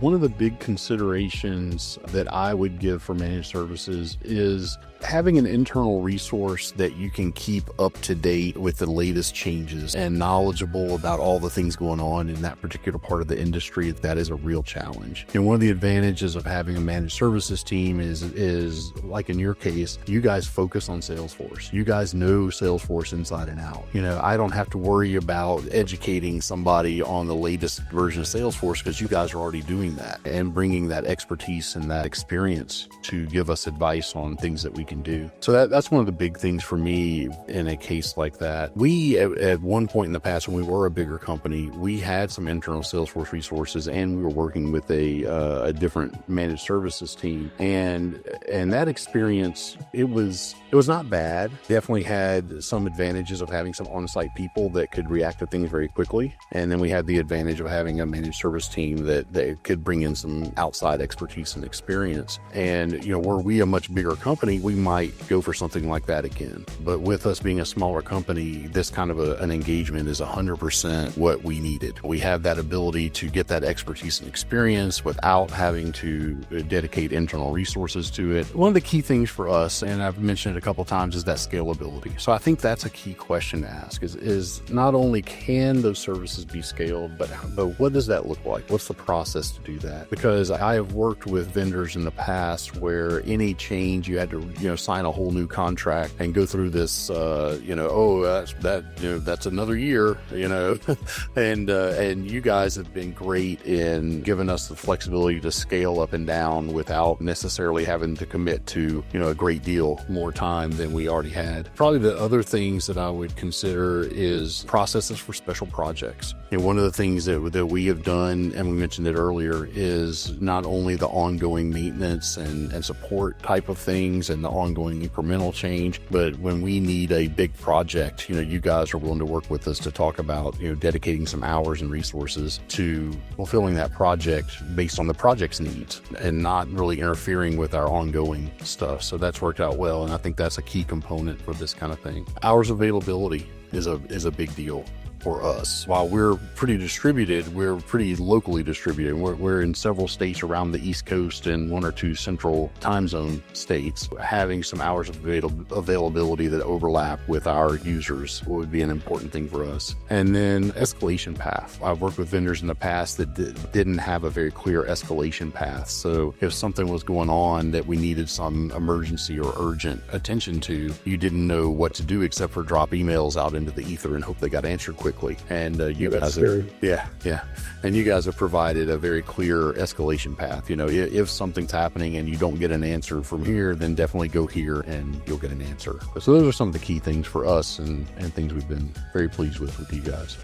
One of the big considerations that I would give for managed services is having an internal resource that you can keep up to date with the latest changes and knowledgeable about all the things going on in that particular part of the industry. That is a real challenge. And one of the advantages of having a managed services team is like in your case, you guys focus on Salesforce. You guys know Salesforce inside and out. I don't have to worry about educating somebody on the latest version of Salesforce because you guys are already doing that and bringing that expertise and that experience to give us advice on things that we can do. So that's one of the big things for me in a case like that. We, at one point in the past, when we were a bigger company, we had some internal Salesforce resources and we were working with a different managed services team. And that experience, it was not bad. Definitely had some advantages of having some on-site people that could react to things very quickly. And then we had the advantage of having a managed service team that could bring in some outside expertise and experience. And, were we a much bigger company, we might go for something like that again. But with us being a smaller company, this kind of an engagement is 100% what we needed. We have that ability to get that expertise and experience without having to dedicate internal resources to it. One of the key things for us, and I've mentioned it a couple times, is that scalability. So I think that's a key question to ask is not only can those services be scaled, but what does that look like? What's the process to do that? Because I have worked with vendors in the past where any change you had to sign a whole new contract and go through this that's another year, and you guys have been great in giving us the flexibility to scale up and down without necessarily having to commit to a great deal more time than we already had. Probably the other things that I would consider is processes for special projects. One of the things that we have done, and we mentioned it earlier, is not only the ongoing maintenance and support type of things and the ongoing incremental change, but when we need a big project, you guys are willing to work with us to talk about, dedicating some hours and resources to fulfilling that project based on the project's needs and not really interfering with our ongoing stuff. So that's worked out well. And I think that's a key component for this kind of thing. Hours availability is a big deal for us. While we're pretty distributed, we're pretty locally distributed. We're in several states around the East Coast and one or two central time zone states. Having some hours of availability that overlap with our users would be an important thing for us. And then escalation path. I've worked with vendors in the past that didn't have a very clear escalation path. So if something was going on that we needed some emergency or urgent attention to, you didn't know what to do except for drop emails out into the ether and hope they got answered quickly. And you guys have provided a very clear escalation path. If something's happening and you don't get an answer from here, then definitely go here and you'll get an answer. So those are some of the key things for us and things we've been very pleased with you guys.